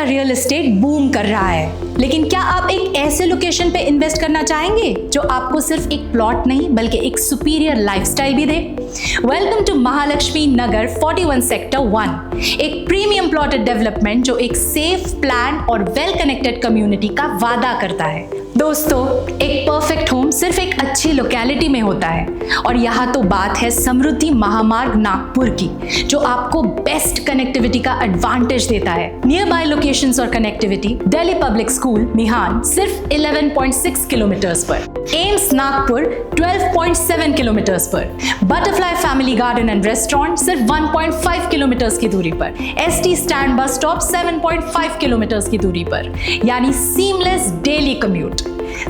का real estate boom कर रहा है, लेकिन क्या आप एक ऐसे लोकेशन पे इन्वेस्ट करना चाहेंगे जो आपको सिर्फ एक प्लॉट नहीं बल्कि एक सुपीरियर लाइफस्टाइल भी दे? Welcome to Mahalakshmi Nagar 41 sector 1, एक प्रीमियम प्लॉटेड डेवलपमेंट जो एक सेफ, प्लान और वेल कनेक्टेड कम्युनिटी का वादा करता है। दोस्तों, एक परफेक्ट होम सिर्फ एक अच्छी लोकेलिटी में होता है, और यहाँ तो बात है समृद्धि महामार्ग नागपुर की, जो आपको बेस्ट कनेक्टिविटी का एडवांटेज देता है। नियर बाय लोकेशंस और कनेक्टिविटी: दिल्ली पब्लिक स्कूल मिहान सिर्फ 11.6 किलोमीटर्स पर, एम्स नागपुर 12.7 किलोमीटर्स पर, butterfly family garden and restaurant सिर्फ 1.5 किलोमीटर्स की दूरी पर, ST stand bus stop 7.5 kilometres की दूरी पर, यानी seamless daily commute.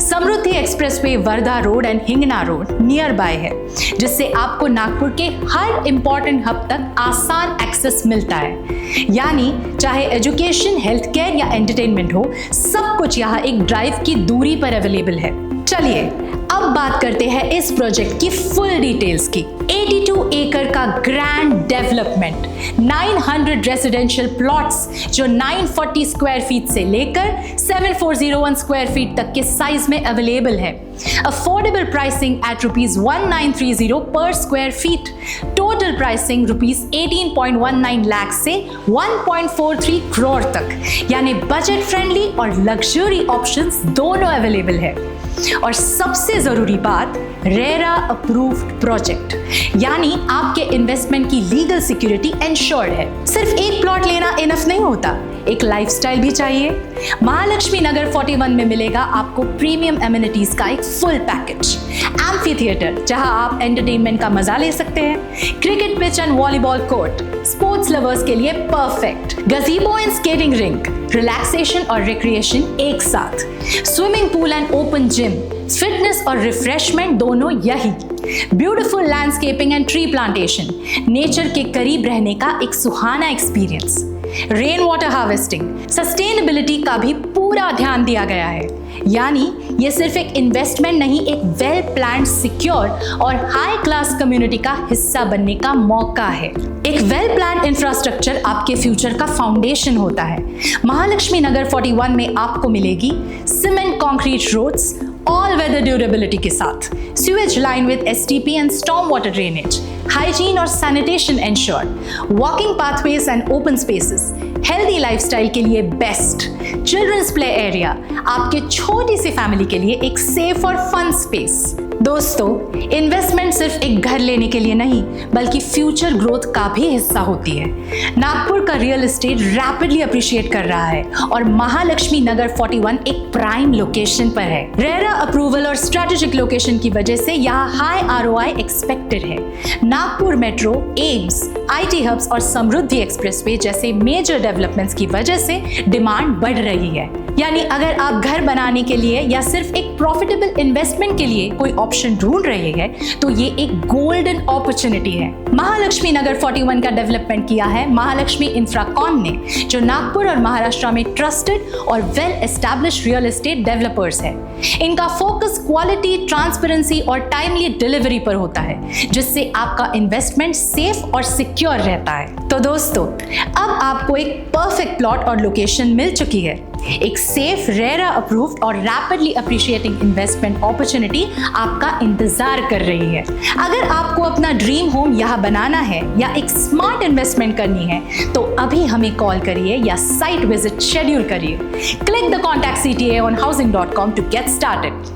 Samriddhi expressway Wardha road and Hingna road near by है, जिससे आपको नागपुर के हर इंपॉर्टेंट हब तक आसान एक्सेस मिलता है। यानी चाहे एजुकेशन, हेल्थ केयर या एंटरटेनमेंट हो, सब कुछ यहाँ एक ड्राइव की दूरी पर अवेलेबल है। चलिए अब बात करते हैं इस प्रोजेक्ट की फुल डिटेल्स की। 82 एकड़ का ग्रैंड डेवलपमेंट, 900 रेजिडेंशियल प्लॉट्स जो 940 स्क्वायर फीट से लेकर 7401 स्क्वायर फीट तक के साइज में अवेलेबल है। अफोर्डेबल प्राइसिंग एट ₹1930 पर square feet, total pricing ₹18.19 lakh से 1.43 करोड़ तक, यानी बजट फ्रेंडली और लग्जरी ऑप्शंस दोनों अवेलेबल है। और सबसे जरूरी बात, रेरा अप्रूव्ड प्रोजेक्ट, यानी आपके इन्वेस्टमेंट की लीगल सिक्योरिटी एंश्योर्ड है। सिर्फ एक प्लॉट लेना इनफ नहीं होता, एक लाइफस्टाइल भी चाहिए। महालक्ष्मी नगर 41 में मिलेगा आपको प्रीमियम एमिनिटीज का एक फुल पैकेज, एम्फी थिएटर जहां आप एंटरटेनमेंट का मजा ले सकते हैं, cricket pitch and volleyball court sports lovers के लिए perfect, gazebo and skating rink, relaxation और रिक्रिएशन एक साथ, swimming pool and open gym, fitness और रिफ्रेशमेंट दोनों यही, beautiful landscaping and tree plantation, nature के करीब रहने का एक सुहाना experience, rain water harvesting, sustainability का भी पूरा ध्यान दिया गया है। यानी ये सिर्फ एक इन्वेस्टमेंट नहीं, एक वेल प्लान्ड, सिक्योर और हाई क्लास कम्युनिटी का हिस्सा बनने का मौका है। एक वेल प्लान्ड इंफ्रास्ट्रक्चर आपके फ्यूचर का फाउंडेशन होता है। महालक्ष्मी नगर 41 में आपको मिलेगी cement concrete roads all weather durability के साथ, sewage line with STP and storm water drainage, hygiene और sanitation ensured, walking pathways and open spaces, healthy lifestyle के लिए बेस्ट, चिल्ड्रंस प्ले एरिया, आपके छोटी सी फैमिली के लिए एक सेफ और फन स्पेस। दोस्तों, इन्वेस्टमेंट सिर्फ एक घर लेने के लिए नहीं बल्कि फ्यूचर ग्रोथ का भी हिस्सा होती है। नागपुर का रियल एस्टेट रैपिडली अप्रिशिएट कर रहा है और महालक्ष्मी नगर 41 एक प्राइम लोकेशन पर है। रेरा अप्रूवल और स्ट्रेटेजिक लोकेशन की वजह से यहाँ हाई ROI एक्सपेक्टेड है। Nagpur metro, AIIMS, IT hubs और समृद्धि एक्सप्रेसवे जैसे मेजर डेवलपमेंट्स की वजह से डिमांड बढ़ रही है। यानी अगर आप घर बनाने के लिए या सिर्फ एक प्रॉफिटेबल इन्वेस्टमेंट के लिए कोई ऑप्शन ढूंढ रहे हैं, तो ये एक गोल्डन अपॉर्चुनिटी है। महालक्ष्मी नगर 41 का डेवलपमेंट किया है महालक्ष्मी इंफ्राकॉन ने, जो नागपुर और महाराष्ट्र में ट्रस्टेड और well established real estate developers है। इनका फोकस क्वालिटी, ट्रांसपेरेंसी और टाइमली डिलीवरी पर होता है, जिससे आपका इन्वेस्टमेंट सेफ और सिक्योर रहता है। तो दोस्तों, अब आपको एक परफेक्ट प्लॉट और लोकेशन मिल चुकी है। एक सेफ, रेरा अप्रूव्ड और रैपिडली अप्रिशिएटिंग इन्वेस्टमेंट अपॉर्चुनिटी आपका इंतजार कर रही है। अगर आपको अपना ड्रीम होम यहाँ बनाना है या एक स्मार्ट इन्वेस्टमेंट करनी है, तो अभी हमें कॉल करिए या साइट विजिट शेड्यूल करिए। Click the contact CTA on housing.com to get started.